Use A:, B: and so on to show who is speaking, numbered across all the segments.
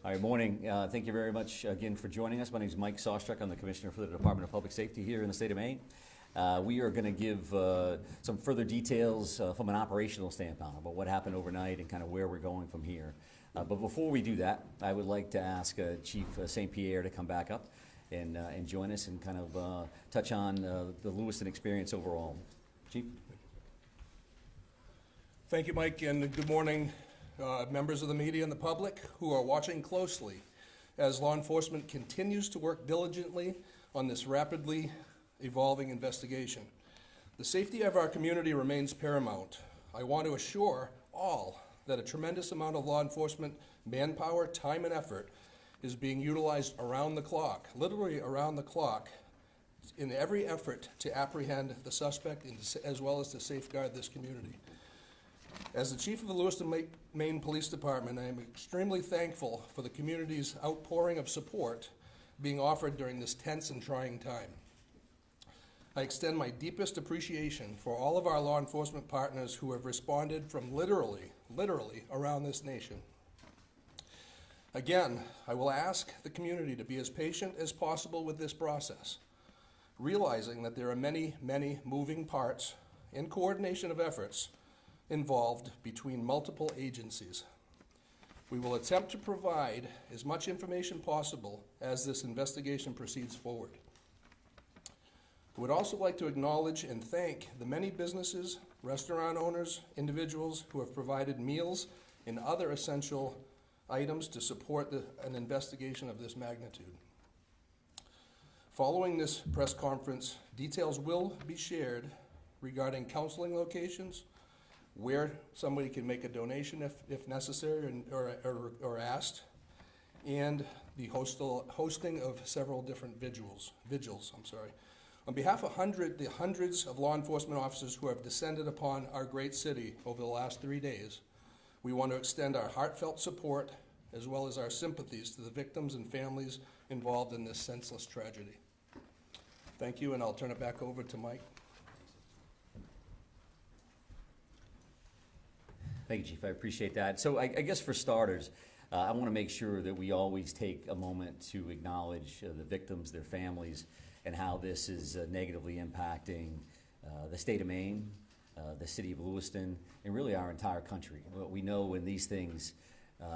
A: All right, morning. Thank you very much again for joining us. My name is Mike Sawstruck. I'm the Commissioner for the Department of Public Safety here in the state of Maine. We are going to give some further details from an operational standpoint about what happened overnight and kind of where we're going from here. But before we do that, I would like to ask Chief St. Pierre to come back up and join us and kind of touch on the Lewiston experience overall. Chief?
B: Thank you, Mike, and good morning, members of the media and the public who are watching closely as law enforcement continues to work diligently on this rapidly evolving investigation. The safety of our community remains paramount. I want to assure all that a tremendous amount of law enforcement manpower, time, and effort is being utilized around the clock, literally around the clock, in every effort to apprehend the suspect as well as to safeguard this community. As the Chief of the Lewiston, Maine Police Department, I am extremely thankful for the community's outpouring of support being offered during this tense and trying time. I extend my deepest appreciation for all of our law enforcement partners who have responded from literally around this nation. Again, I will ask the community to be as patient as possible with this process, realizing that there are many moving parts in coordination of efforts involved between multiple agencies. We will attempt to provide as much information possible as this investigation proceeds forward. I would also like to acknowledge and thank the many businesses, restaurant owners, individuals who have provided meals and other essential items to support an investigation of this magnitude. Following this press conference, details will be shared regarding counseling locations, where somebody can make a donation if necessary or asked, and the hosting of several different vigils. On behalf of the hundreds of law enforcement officers who have descended upon our great city over the last 3 days, we want to extend our heartfelt support as well as our sympathies to the victims and families involved in this senseless tragedy. Thank you, and I'll turn it back over to Mike.
A: Thank you, Chief. I appreciate that. So I guess for starters, I want to make sure that we always take a moment to acknowledge the victims, their families, and how this is negatively impacting the state of Maine, the city of Lewiston, and really our entire country. We know when these things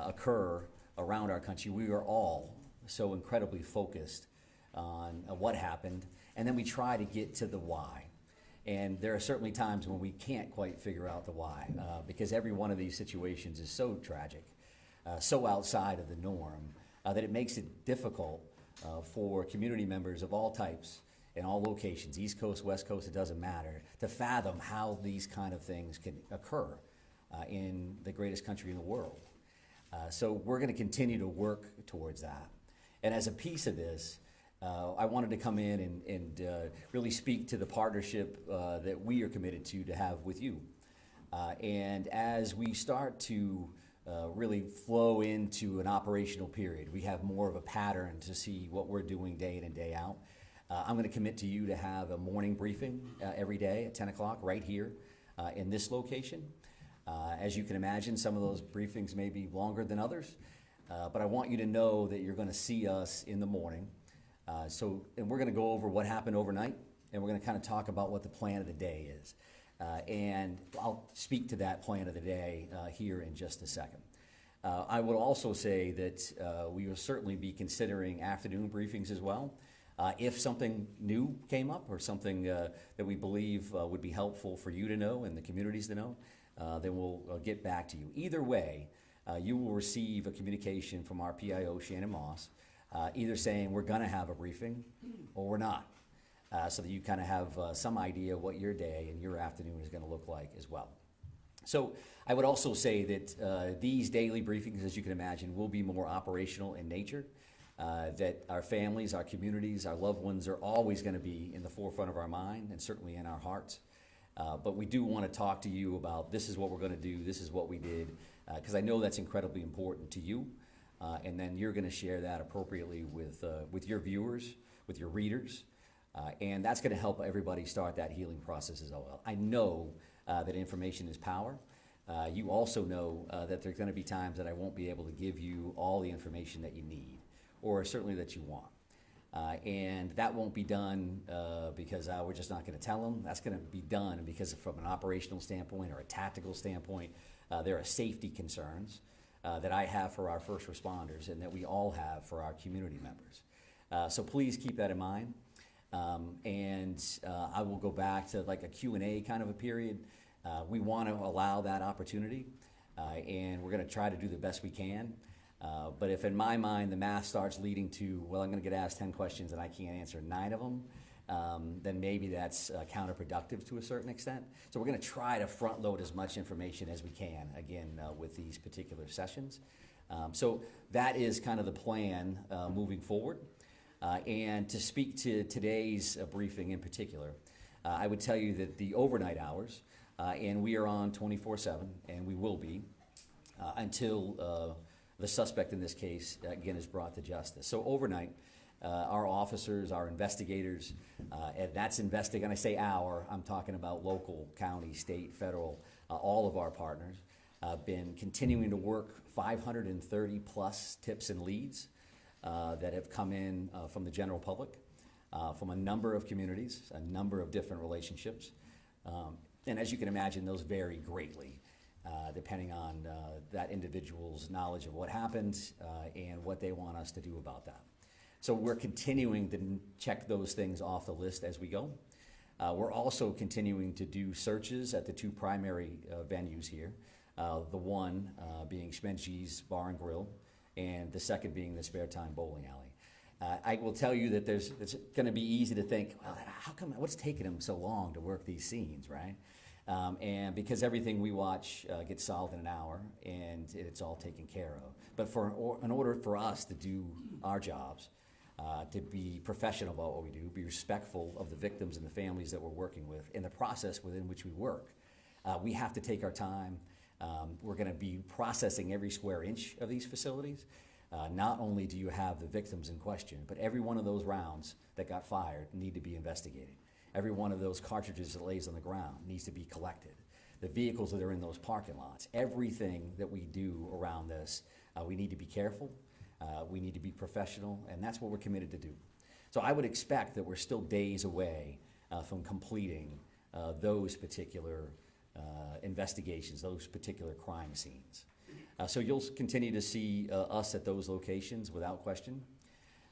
A: occur around our country, we are all so incredibly focused on what happened, and then we try to get to the why. And there are certainly times when we can't quite figure out the why, because every one of these situations is so tragic, so outside of the norm, that it makes it difficult for community members of all types in all locations, East Coast, West Coast, it doesn't matter, to fathom how these kind of things can occur in the greatest country in the world. So we're going to continue to work towards that. And as a piece of this, I wanted to come in and really speak to the partnership that we are committed to have with you. And as we start to really flow into an operational period, we have more of a pattern to see what we're doing day in and day out. I'm going to commit to you to have a morning briefing every day at 10 o'clock right here in this location. As you can imagine, some of those briefings may be longer than others, but I want you to know that you're going to see us in the morning. And we're going to go over what happened overnight, and we're going to kind of talk about what the plan of the day is. And I'll speak to that plan of the day here in just a second. I would also say that we will certainly be considering afternoon briefings as well. If something new came up or something that we believe would be helpful for you to know and the communities to know, then we'll get back to you. Either way, you will receive a communication from our PIO, Shannon Moss, either saying we're going to have a briefing or we're not, so that you kind of have some idea what your day and your afternoon is going to look like as well. So I would also say that these daily briefings, as you can imagine, will be more operational in nature, that our families, our communities, our loved ones are always going to be in the forefront of our mind and certainly in our hearts. But we do want to talk to you about this is what we're going to do, this is what we did, because I know that's incredibly important to you. And then you're going to share that appropriately with your viewers, with your readers, and that's going to help everybody start that healing process as well. I know that information is power, You also know that there's going to be times that I won't be able to give you all the information that you need, or certainly that you want. And that won't be done because we're just not going to tell them. That's going to be done because from an operational standpoint or a tactical standpoint, there are safety concerns that I have for our first responders and that we all have for our community members. So please keep that in mind. I will go back to like a Q&A kind of a period. We want to allow that opportunity, and we're going to try to do the best we can. But if in my mind the math starts leading to, well, I'm going to get asked 10 questions and I can't answer 9 of them, then maybe that's counterproductive to a certain extent. So we're going to try to front load as much information as we can, again, with these particular sessions. So that is kind of the plan moving forward. And to speak to today's briefing in particular, I would tell you that the overnight hours, and we are on 24/7, and we will be until the suspect in this case, again, is brought to justice. So overnight, our officers, our investigators, and that's investigating, and I say our, I'm talking about local, county, state, federal, all of our partners, been continuing to work 530 plus tips and leads that have come in from the general public, from a number of communities, a number of different relationships. And as you can imagine, those vary greatly. Depending on that individual's knowledge of what happened and what they want us to do about that. So we're continuing to check those things off the list as we go. We're also continuing to do searches at the 2 primary venues here, the one being Schmenge's Bar and Grill, and the second being the Spare Time Bowling Alley. I will tell you that it's going to be easy to think, well, how come, what's taking them so long to work these scenes, right? And because everything we watch gets solved in an hour and it's all taken care of. But in order for us to do our jobs, to be professional about what we do, be respectful of the victims and the families that we're working with in the process within which we work, we have to take our time. We're going to be processing every square inch of these facilities. Not only do you have the victims in question, but every one of those rounds that got fired need to be investigated. Every one of those cartridges that lays on the ground needs to be collected. The vehicles that are in those parking lots, everything that we do around this, we need to be careful, we need to be professional, and that's what we're committed to do. So I would expect that we're still days away from completing those particular investigations, those particular crime scenes. So you'll continue to see us at those locations without question.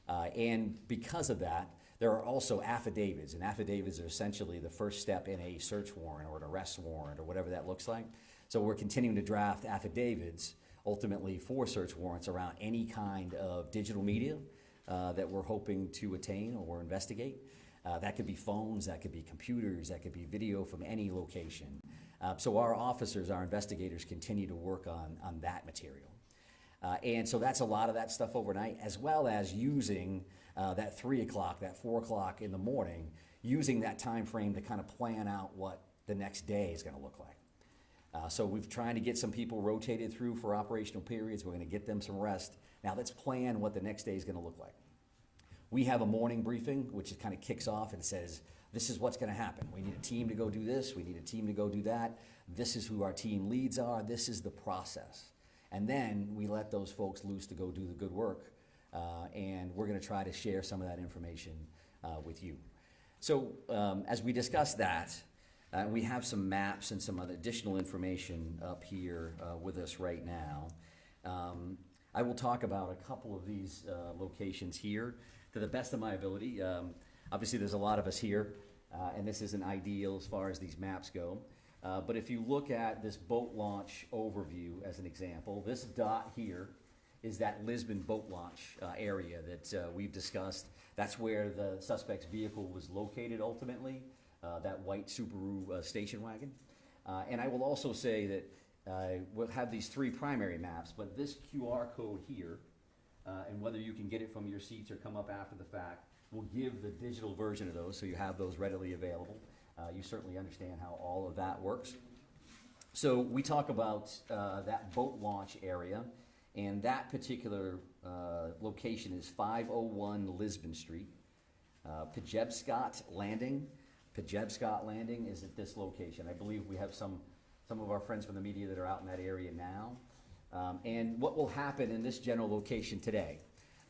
A: And because of that, there are also affidavits, and affidavits are essentially the first step in a search warrant or an arrest warrant or whatever that looks like. So we're continuing to draft affidavits ultimately for search warrants around any kind of digital media that we're hoping to attain or investigate. That could be phones, that could be computers, that could be video from any location. So our officers, our investigators continue to work on that material. And so that's a lot of that stuff overnight, as well as using that 3 o'clock, that 4 o'clock in the morning, using that time frame to kind of plan out what the next day is going to look like. So we've tried to get some people rotated through for operational periods. We're going to get them some rest. Now let's plan what the next day is going to look like. We have a morning briefing, which kind of kicks off and says, this is what's going to happen. We need a team to go do this. We need a team to go do that. This is who our team leads are. This is the process. And then we let those folks loose to go do the good work. And we're going to try to share some of that information with you. So as we discuss that, we have some maps and some other additional information up here with us right now. I will talk about a couple of these locations here to the best of my ability. Obviously, there's a lot of us here, and this isn't ideal as far as these maps go. But if you look at this boat launch overview as an example, this dot here is that Lisbon boat launch area that we've discussed. That's where the suspect's vehicle was located ultimately, that white Subaru station wagon. And I will also say that we'll have these 3 primary maps, but this QR code here, and whether you can get it from your seats or come up after the fact, will give the digital version of those so you have those readily available. You certainly understand how all of that works. So we talk about that boat launch area, and that particular location is 501 Lisbon Street. Pejebscott Landing is at this location. I believe we have some some of our friends from the media that are out in that area now. And what will happen in this general location today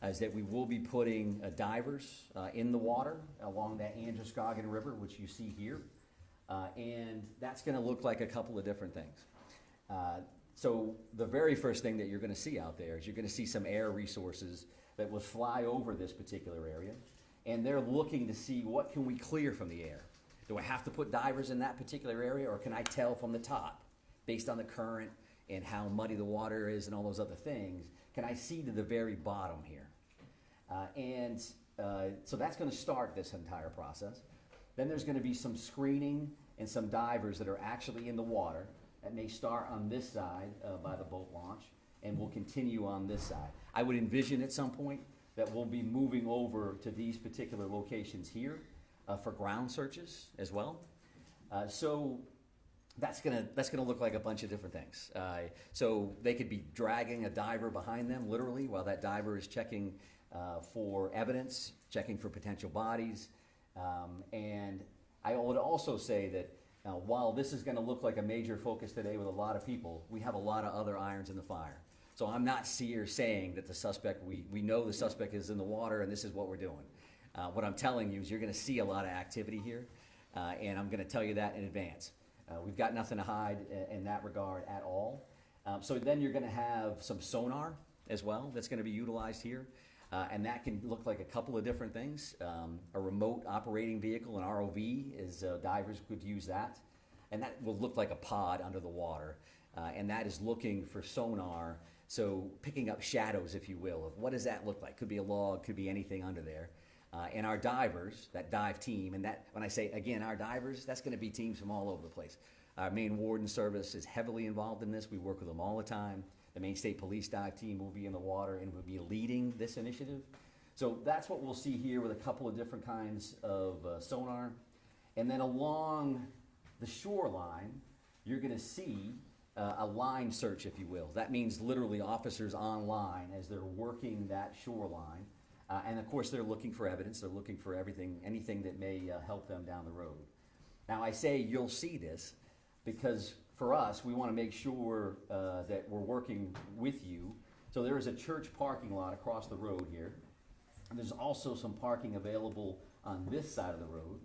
A: is that we will be putting divers in the water along that Androscoggin River, which you see here. And that's gonna look like a couple of different things. So the very first thing that you're gonna see out there is you're gonna see some air resources that will fly over this particular area. And they're looking to see what can we clear from the air. Do I have to put divers in that particular area, or can I tell from the top, based on the current and how muddy the water is and all those other things, can I see to the very bottom here? So that's gonna start this entire process. Then there's gonna be some screening and some divers that are actually in the water that may start on this side by the boat launch and will continue on this side. I would envision at some point that we'll be moving over to these particular locations here for ground searches as well. So that's gonna look like a bunch of different things. So they could be dragging a diver behind them, literally, while that diver is checking for evidence, checking for potential bodies. And I would also say that while this is gonna look like a major focus today with a lot of people, we have a lot of other irons in the fire. So I'm not here saying that the suspect, we know the suspect is in the water and this is what we're doing. What I'm telling you is you're gonna see a lot of activity here, and I'm gonna tell you that in advance. We've got nothing to hide in that regard at all. So then you're gonna have some sonar as well that's gonna be utilized here. And that can look like a couple of different things. A remote operating vehicle, an ROV, is divers could use that. And that will look like a pod under the water. And that is looking for sonar, so picking up shadows, if you will, of what does that look like? Could be a log, could be anything under there. And our divers, that dive team, and that, when I say, again, our divers, that's gonna be teams from all over the place. Our Maine Warden Service is heavily involved in this. We work with them all the time. The Maine State Police dive team will be in the water and will be leading this initiative. So that's what we'll see here with a couple of different kinds of sonar. And then along the shoreline, you're gonna see a line search, if you will. That means literally officers on line as they're working that shoreline. And of course, they're looking for evidence. They're looking for anything that may help them down the road. Now, I say you'll see this because for us, we want to make sure that we're working with you. So there is a church parking lot across the road here. And there's also some parking available on this side of the road.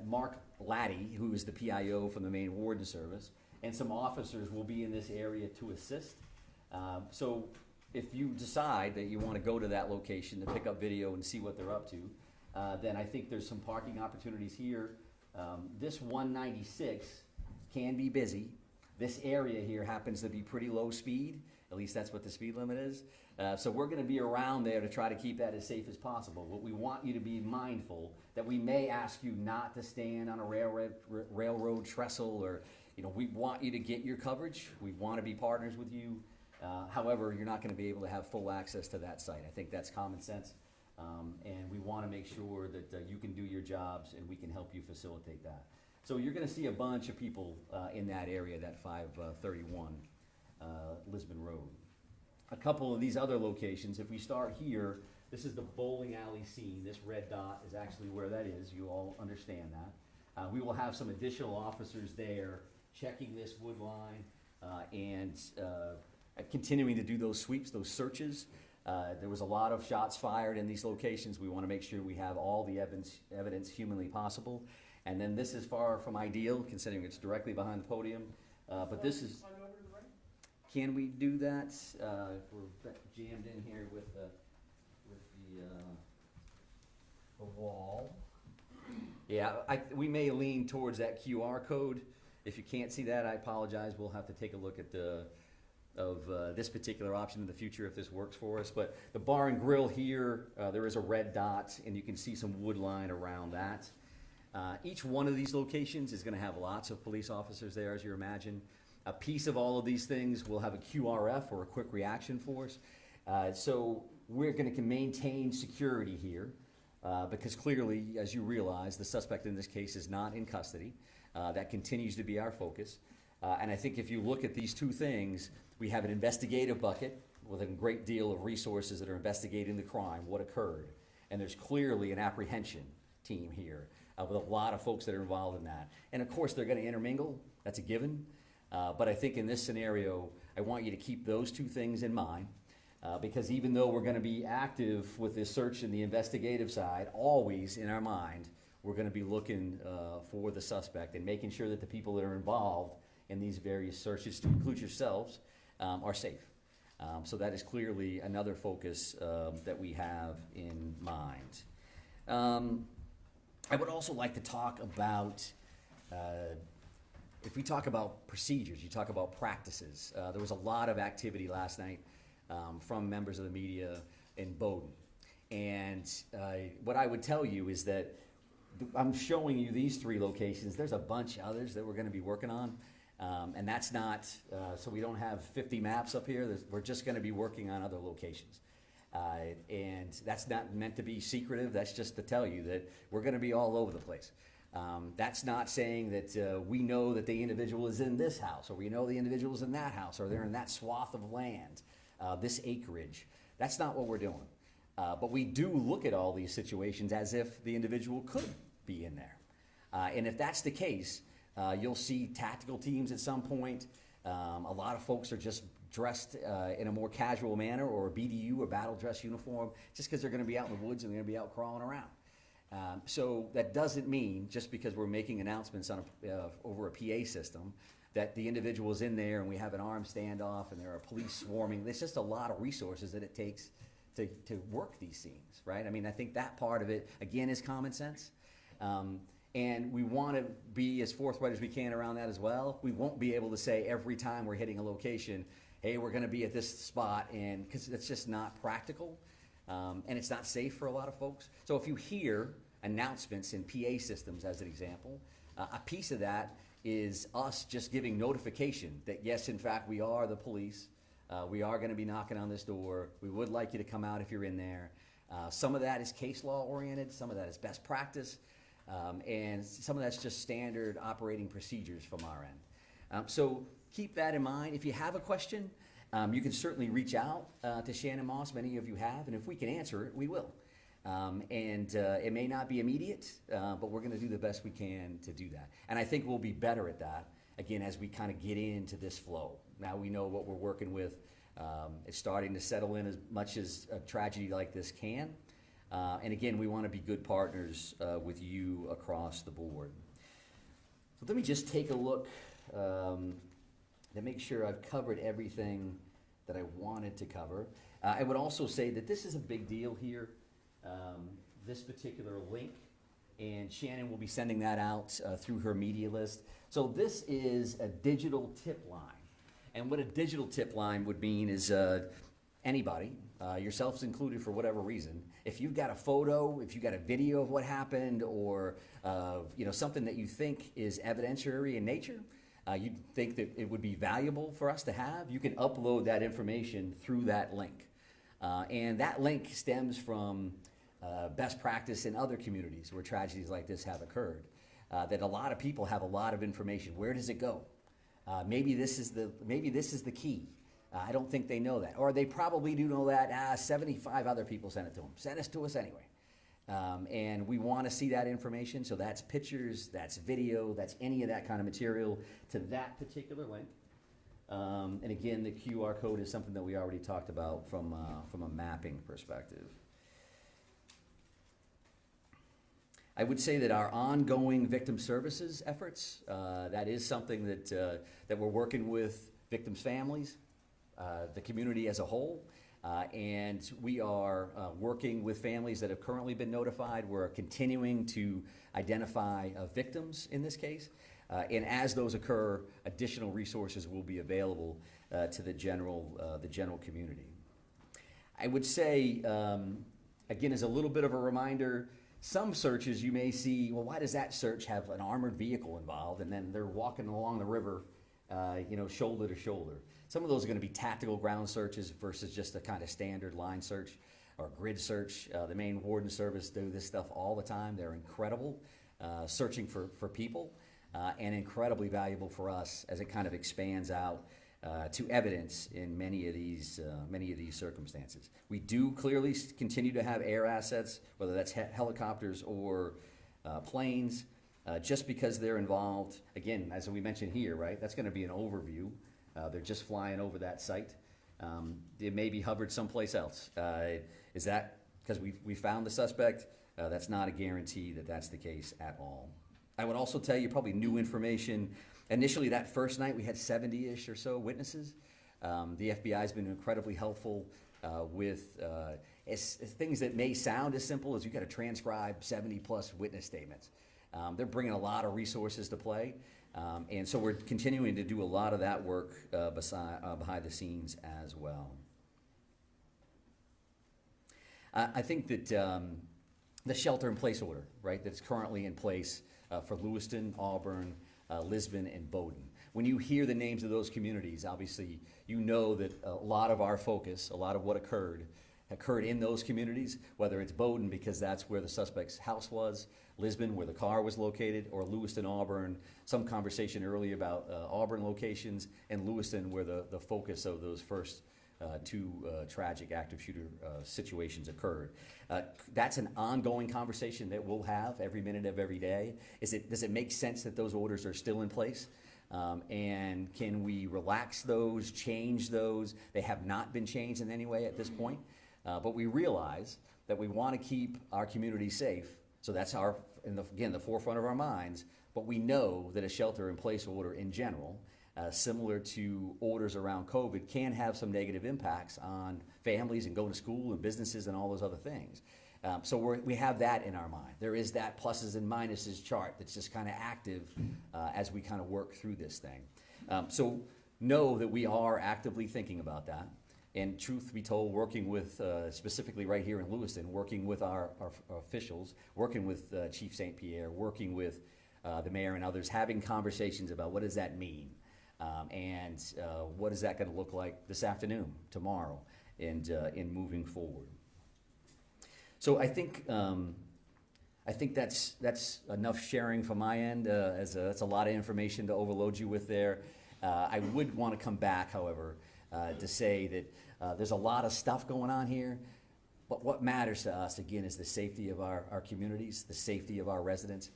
A: Mark Laddie, who is the PIO from the Maine Warden Service, and some officers will be in this area to assist. So if you decide that you want to go to that location to pick up video and see what they're up to, then I think there's some parking opportunities here. This 196 can be busy. This area here happens to be pretty low speed. At least that's what the speed limit is. So we're gonna be around there to try to keep that as safe as possible. But we want you to be mindful that we may ask you not to stand on a railroad trestle, or, we want you to get your coverage. We wanna be partners with you. However, you're not gonna be able to have full access to that site. I think that's common sense. And we wanna make sure that you can do your jobs and we can help you facilitate that. So you're gonna see a bunch of people in that area, that 531 Lisbon Road. A couple of these other locations, if we start here, this is the bowling alley scene. This red dot is actually where that is. You all understand that. We will have some additional officers there checking this wood line and continuing to do those sweeps, those searches. There was a lot of shots fired in these locations. We wanna make sure we have all the evidence humanly possible. And then this is far from ideal, considering it's directly behind the podium. But this is, can we do that? We're jammed in here with the wall. Yeah, we may lean towards that QR code. If you can't see that, I apologize. We'll have to take a look at this particular option in the future if this works for us. But the bar and grill here, there is a red dot, and you can see some wood line around that. Each one of these locations is gonna have lots of police officers there, as you imagine. A piece of all of these things will have a QRF, or a quick reaction force. So we're gonna maintain security here, because clearly, as you realize, the suspect in this case is not in custody. That continues to be our focus. And I think if you look at these two things, we have an investigative bucket with a great deal of resources that are investigating the crime, what occurred. And there's clearly an apprehension team here with a lot of folks that are involved in that. And of course, they're gonna intermingle, that's a given. But I think in this scenario, I want you to keep those two things in mind. Because even though we're going to be active with the search and the investigative side, always in our mind, we're going to be looking for the suspect and making sure that the people that are involved in these various searches, to include yourselves, are safe. So that is clearly another focus that we have in mind. I would also like to talk about, if we talk about procedures, you talk about practices. There was a lot of activity last night from members of the media in Bowdoin. And what I would tell you is that I'm showing you these 3 locations. There's a bunch of others that we're going to be working on. And that's not, so we don't have 50 maps up here. We're just going to be working on other locations. And that's not meant to be secretive. That's just to tell you that we're going to be all over the place. That's not saying that we know that the individual is in this house, or we know the individual is in that house, or they're in that swath of land, this acreage. That's not what we're doing. But we do look at all these situations as if the individual could be in there. And if that's the case, you'll see tactical teams at some point. A lot of folks are just dressed in a more casual manner, or a BDU, or battle dress uniform, just because they're going to be out in the woods and they're going to be out crawling around. So that doesn't mean, just because we're making announcements on over a PA system, that the individual is in there and we have an armed standoff and there are police swarming. There's just a lot of resources that it takes to work these scenes, right? I mean, I think that part of it, again, is common sense. And we want to be as forthright as we can around that as well. We won't be able to say every time we're hitting a location, hey, we're going to be at this spot, and because it's just not practical, and it's not safe for a lot of folks. So if you hear announcements in PA systems, as an example, a piece of that is us just giving notification that, yes, in fact, we are the police. We are going to be knocking on this door. We would like you to come out if you're in there. Some of that is case law oriented. Some of that is best practice. And some of that's just standard operating procedures from our end. So keep that in mind. If you have a question, you can certainly reach out to Shannon Moss. Many of you have, and if we can answer it, we will. It may not be immediate, but we're going to do the best we can to do that. And I think we'll be better at that, again, as we kind of get into this flow. Now we know what we're working with. It's starting to settle in as much as a tragedy like this can. And again, we want to be good partners with you across the board. So let me just take a look to make sure I've covered everything that I wanted to cover. I would also say that this is a big deal here, this particular link, and Shannon will be sending that out through her media list. So this is a digital tip line. And what a digital tip line would mean is anybody, yourselves included for whatever reason, if you've got a photo, if you've got a video of what happened, or something that you think is evidentiary in nature, you think that it would be valuable for us to have, you can upload that information through that link. And that link stems from best practice in other communities where tragedies like this have occurred, that a lot of people have a lot of information. Where does it go? Maybe this is the key. I don't think they know that. Or they probably do know that. 75 other people sent it to them. Send it to us anyway. And we want to see that information. So that's pictures, that's video, that's any of that kind of material to that particular link. And again, the QR code is something that we already talked about from a mapping perspective. I would say that our ongoing victim services efforts, that is something that we're working with victims' families, the community as a whole, and we are working with families that have currently been notified. We're continuing to identify victims in this case, and as those occur, additional resources will be available to the general community. I would say, again, as a little bit of a reminder, some searches you may see, well, why does that search have an armored vehicle involved, and then they're walking along the river, shoulder to shoulder. Some of those are going to be tactical ground searches versus just a kind of standard line search or grid search. The Maine Warden Service do this stuff all the time. They're incredible, searching for people, and incredibly valuable for us as it kind of expands out to evidence in many of these circumstances. We do clearly continue to have air assets, whether that's helicopters or planes. Just because they're involved, again, as we mentioned here, right, that's gonna be an overview. They're just flying over that site. They may be hovered someplace else. Is that because we found the suspect? That's not a guarantee that that's the case at all. I would also tell you probably new information. Initially, that first night, we had 70-ish or so witnesses. The FBI's been incredibly helpful with things that may sound as simple as you got to transcribe 70-plus witness statements. They're bringing a lot of resources to play, and so we're continuing to do a lot of that work behind the scenes as well. I think that the shelter-in-place order, right, that's currently in place for Lewiston, Auburn, Lisbon, and Bowdoin. When you hear the names of those communities, obviously you know that a lot of our focus, a lot of what occurred in those communities, whether it's Bowdoin because that's where the suspect's house was, Lisbon where the car was located, or Lewiston, Auburn, some conversation earlier about Auburn locations, and Lewiston where the focus of those first two tragic active shooter situations occurred. That's an ongoing conversation that we'll have every minute of every day. Does it make sense that those orders are still in place? And can we relax those, change those? They have not been changed in any way at this point. But we realize that we want to keep our community safe. So that's again, the forefront of our minds. But we know that a shelter-in-place order in general, similar to orders around COVID, can have some negative impacts on families and going to school and businesses and all those other things. So we have that in our mind. There is that pluses and minuses chart that's just kind of active as we kind of work through this thing. So know that we are actively thinking about that. And truth be told, working with, specifically right here in Lewiston, working with our officials, working with Chief St. Pierre, working with the mayor and others, having conversations about what does that mean? And what is that going to look like this afternoon, tomorrow, and in moving forward. So I think that's enough sharing from my end. That's a lot of information to overload you with there. I would want to come back, however, to say that there's a lot of stuff going on here, but what matters to us, again, is the safety of our communities, the safety of our residents.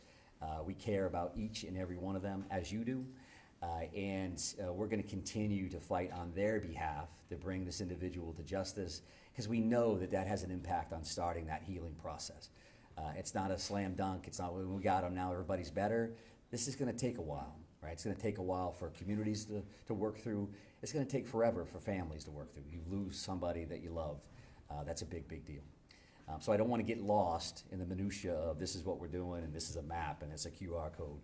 A: We care about each and every one of them, as you do. And we're going to continue to fight on their behalf to bring this individual to justice, because we know that that has an impact on starting that healing process. It's not a slam dunk. It's not when we got them, now everybody's better. This is going to take a while, right? It's going to take a while for communities to work through. It's going to take forever for families to work through. You lose somebody that you loved. That's a big, big deal. So I don't want to get lost in the minutia of this is what we're doing and this is a map and it's a QR code.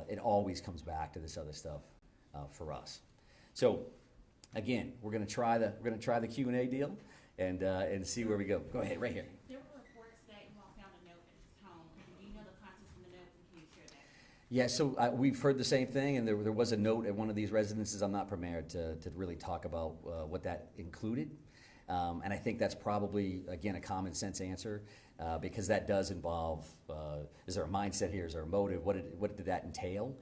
A: It always comes back to this other stuff for us. So again, we're going to try the Q&A deal and see where we go. Go ahead, right here.
C: There were reports that you all found a note at his home. Do you know the contents of the note, and can you share that?
A: Yeah, so we've heard the same thing, and there was a note at one of these residences. I'm not prepared to really talk about what that included. And I think that's probably, again, a common sense answer because that does involve, is there a mindset here? Is there a motive? What did that entail?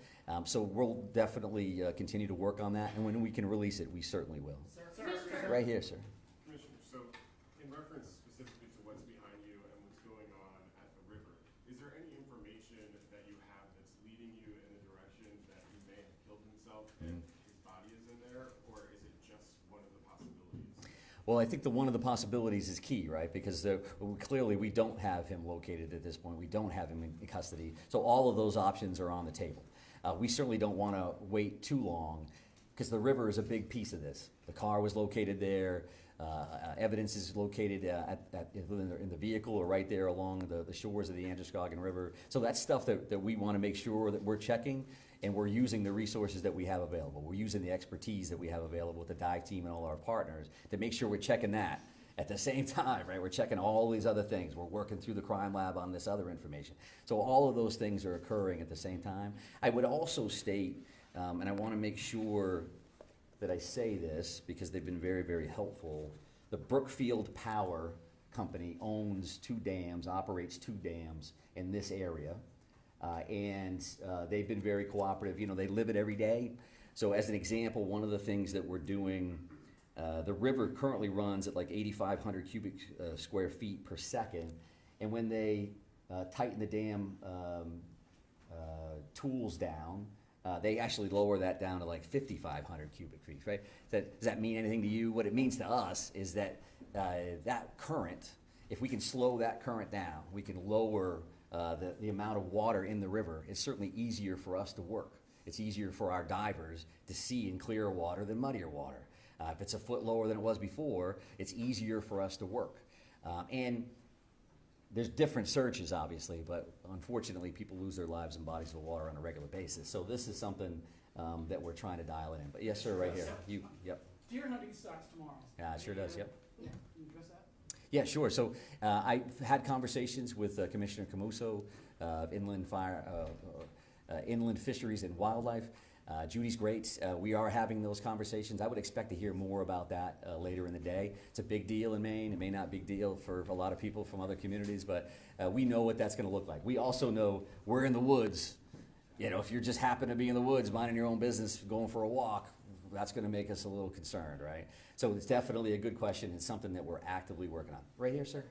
A: So we'll definitely continue to work on that, and when we can release it, we certainly will.
D: Sir.
A: Right here, sir.
D: Commissioner, so in reference specifically to what's behind you and what's going on at the river, is there any information that you have that's leading you in the direction that he may have killed himself and his body is in there, or is it just one of the possibilities?
A: Well, I think one of the possibilities is key, right? Because clearly we don't have him located at this point. We don't have him in custody. So all of those options are on the table. We certainly don't want to wait too long because the river is a big piece of this. The car was located there. Evidence is located in the vehicle or right there along the shores of the Androscoggin River. So that's stuff that we want to make sure that we're checking, and we're using the resources that we have available. We're using the expertise that we have available with the dive team and all our partners to make sure we're checking that at the same time, right? We're checking all these other things. We're working through the crime lab on this other information. So all of those things are occurring at the same time. I would also state, and I want to make sure that I say this because they've been very, very helpful. The Brookfield Power Company owns 2 dams, operates 2 dams in this area. And they've been very cooperative. You know, they live it every day. So as an example, one of the things that we're doing, the river currently runs at like 8,500 cubic square feet per second. And when they tighten the dam tools down, they actually lower that down to like 5,500 cubic feet, right? Does that mean anything to you? What it means to us is that that current, if we can slow that current down, we can lower the amount of water in the river. It's certainly easier for us to work. It's easier for our divers to see in clearer water than muddier water. If it's a foot lower than it was before, it's easier for us to work. And there's different searches, obviously, but unfortunately, people lose their lives in bodies of water on a regular basis. So this is something that we're trying to dial it in. But yes, sir, right here. Yep.
E: Deer hunting starts tomorrow.
A: Yeah, it sure does, yep.
E: Yeah, can you address that?
A: Yeah, sure. So I've had conversations with Commissioner Camuso of Inland Fisheries and Wildlife. Judy's great. We are having those conversations. I would expect to hear more about that later in the day. It's a big deal in Maine. It may not be a big deal for a lot of people from other communities, but we know what that's going to look like. We also know we're in the woods. You know, if you just happen to be in the woods, minding your own business, going for a walk, that's going to make us a little concerned, right? So it's definitely a good question. It's something that we're actively working on. Right here, sir?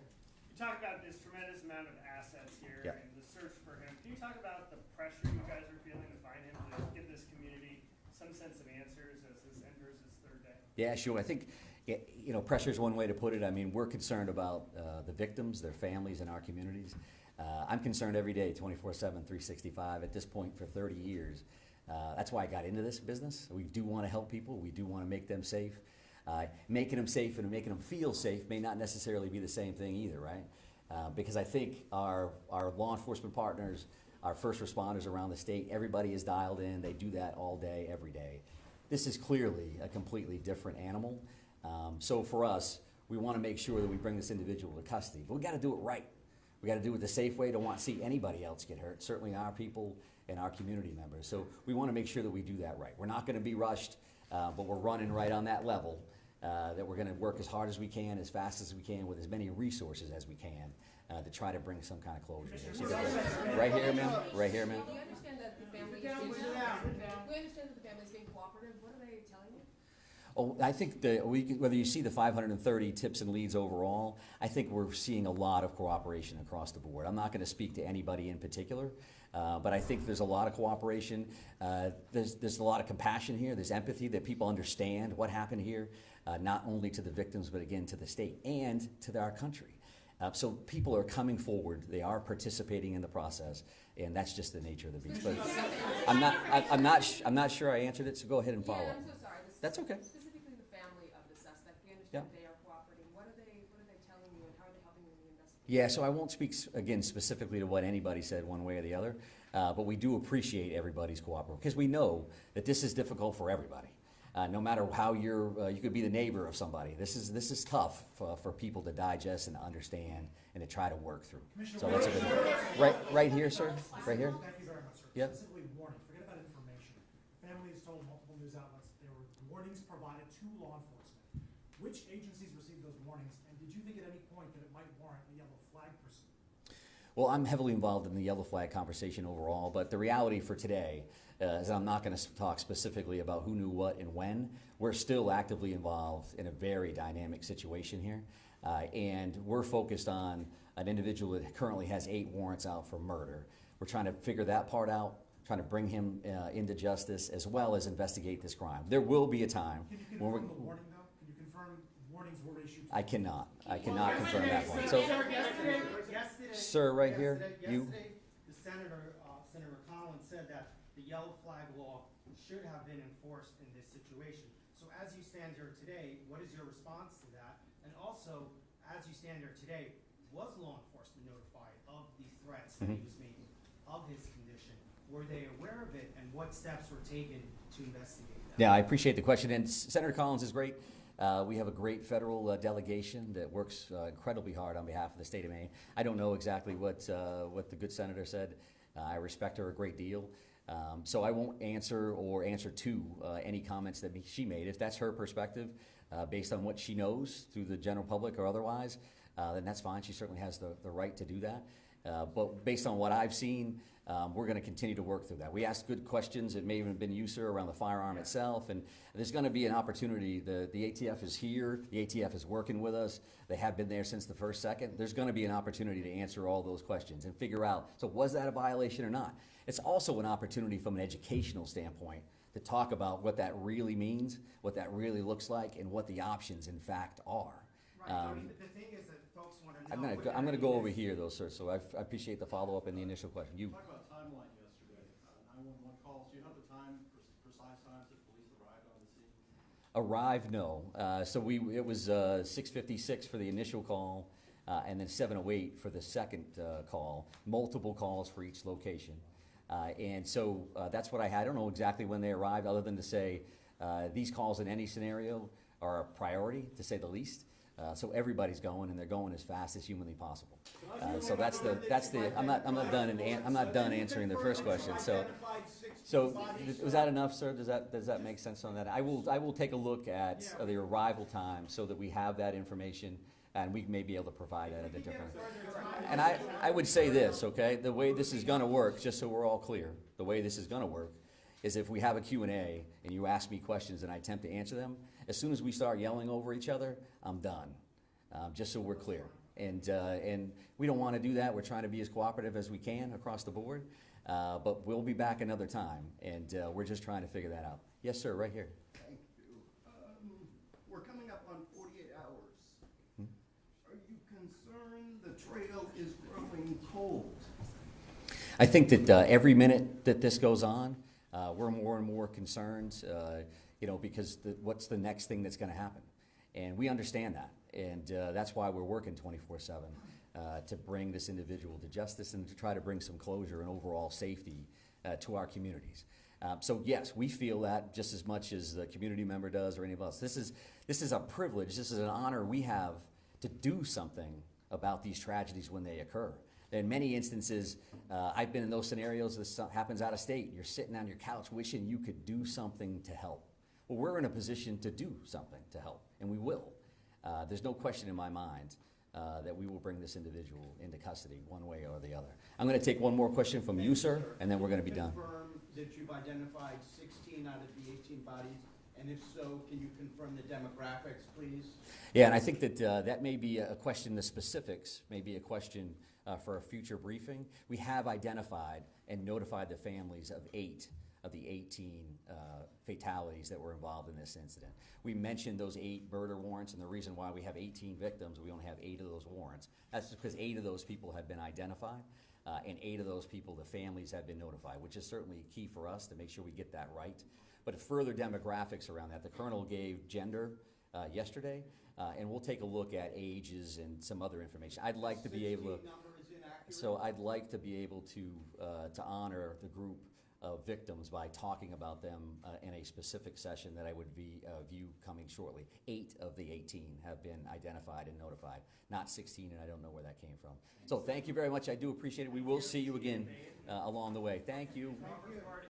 F: You talk about this tremendous amount of assets here
A: Yeah.
F: and the search for him. Can you talk about the pressure you guys are feeling to find him, to give this community some sense of answers as this enters its third day?
A: Yeah, sure. I think, you know, pressure is one way to put it. I mean, we're concerned about the victims, their families, and our communities. I'm concerned every day, 24/7, 365, at this point for 30 years. That's why I got into this business. We do want to help people. We do want to make them safe. Making them safe and making them feel safe may not necessarily be the same thing either, right? Because I think our law enforcement partners, our first responders around the state, everybody is dialed in. They do that all day, every day. This is clearly a completely different animal. So for us, we want to make sure that we bring this individual to custody. But we got to do it right. We got to do it the safe way. Don't want to see anybody else get hurt, certainly our people and our community members. So we want to make sure that we do that right. We're not going to be rushed, but we're running right on that level, that we're going to work as hard as we can, as fast as we can, with as many resources as we can to try to bring some kind of closure here. See that? Right here, ma'am? Right here, ma'am?
G: Do you understand that the family is being cooperative? What are they telling you?
A: Oh, I think whether you see the 530 tips and leads overall, I think we're seeing a lot of cooperation across the board. I'm not going to speak to anybody in particular, but I think there's a lot of cooperation. There's a lot of compassion here. There's empathy that people understand what happened here, not only to the victims, but again to the state and to our country. So people are coming forward. They are participating in the process, and that's just the nature of the beast. But I'm not sure I answered it. So go ahead and follow
G: Yeah,
A: up.
G: I'm so sorry.
A: That's okay.
G: Specifically the family of the suspect. We understand
A: Yeah.
G: that they are cooperating. What are they telling you, and how are they helping you in the investigation?
A: Yeah, so I won't speak again specifically to what anybody said one way or the other, but we do appreciate everybody's cooperation because we know that this is difficult for everybody. No matter how you could be the neighbor of somebody. This is tough for people to digest and to understand and to try to work through. So that's a good one. Right here, sir. Right here.
H: Thank you very much, sir.
A: Yep.
H: Specifically warnings, forget about information. Families told multiple news outlets there were warnings provided to law enforcement. Which agencies received those warnings, and did you think at any point that it might warrant a yellow flag pursuit?
A: Well, I'm heavily involved in the yellow flag conversation overall, but the reality for today is I'm not going to talk specifically about who knew what and when. We're still actively involved in a very dynamic situation here, and we're focused on an individual that currently has 8 warrants out for murder. We're trying to figure that part out, trying to bring him into justice, as well as investigate this crime. There will be a time
H: Can you
A: when
H: confirm the warning, though? Can you confirm warnings were issued?
A: I cannot confirm that one. So,
I: Yesterday,
A: sir, right here, you.
I: Yesterday, the Senator Collins said that the yellow flag law should have been enforced in this situation. So as you stand here today, what is your response to that? And also, as you stand here today, was law enforcement notified of the threats that he was making, of his condition? Were they aware of it, and what steps were taken to investigate that?
A: Yeah, I appreciate the question, and Senator Collins is great. We have a great federal delegation that works incredibly hard on behalf of the state of Maine. I don't know exactly what the good senator said. I respect her a great deal. So I won't answer to any comments that she made. If that's her perspective, based on what she knows through the general public or otherwise, then that's fine. She certainly has the right to do that. But based on what I've seen, we're going to continue to work through that. We asked good questions. It may even have been you, sir, around the firearm itself. And there's going to be an opportunity. The ATF is here. The ATF is working with us. They have been there since the first second. There's going to be an opportunity to answer all those questions and figure out, so was that a violation or not? It's also an opportunity from an educational standpoint to talk about what that really means, what that really looks like, and what the options in fact are.
I: Right, I mean, the thing is that folks want to know.
A: I'm gonna go over here though, sir, so I appreciate the follow-up and the initial question. You,
J: Talk about timeline yesterday, 911 calls. Do you have the time, precise times that police arrived on the scene?
A: arrived, no. So it was 6:56 for the initial call, and then 7:08 for the second call, multiple calls for each location. And so that's what I had. I don't know exactly when they arrived, other than to say these calls in any scenario are a priority, to say the least. So everybody's going, and they're going as fast as humanly possible. So that's the. I'm not done answering the first question. So was that enough, sir? Does that make sense on that? I will take a look at the arrival time so that we have that information, and we may be able to provide that at a different. And I would say this, okay? The way this is going to work, just so we're all clear, the way this is going to work is if we have a Q&A and you ask me questions and I attempt to answer them, as soon as we start yelling over each other, I'm done, just so we're clear. And we don't want to do that. We're trying to be as cooperative as we can across the board, but we'll be back another time, and we're just trying to figure that out. Yes, sir, right here.
K: Thank you. We're coming up on 48 hours. Are you concerned the trail is growing cold?
A: I think that every minute that this goes on, we're more and more concerned, because what's the next thing that's going to happen? And we understand that, and that's why we're working 24/7 to bring this individual to justice and to try to bring some closure and overall safety to our communities. So yes, we feel that just as much as the community member does or any of us. This is a privilege. This is an honor we have to do something about these tragedies when they occur. In many instances, I've been in those scenarios. This happens out of state. You're sitting on your couch wishing you could do something to help. Well, we're in a position to do something to help, and we will. There's no question in my mind that we will bring this individual into custody one way or the other. I'm going to take one more question from you, sir, and then we're going to be done.
K: Confirm that you've identified 16 out of the 18 bodies, and if so, can you confirm the demographics, please?
A: Yeah, and I think that that may be a question, the specifics may be a question for a future briefing. We have identified and notified the families of 8 of the 18 fatalities that were involved in this incident. We mentioned those 8 murder warrants, and the reason why we have 18 victims, we only have 8 of those warrants. That's because 8 of those people have been identified, and 8 of those people, the families have been notified, which is certainly key for us to make sure we get that right. But further demographics around that, the colonel gave gender yesterday, and we'll take a look at ages and some other information. I'd like to be able to. So I'd like to be able to honor the group of victims by talking about them in a specific session that I would view coming shortly. 8 of the 18 have been identified and notified, not 16, and I don't know where that came from. So thank you very much. I do appreciate it. We will see you again along the way. Thank you.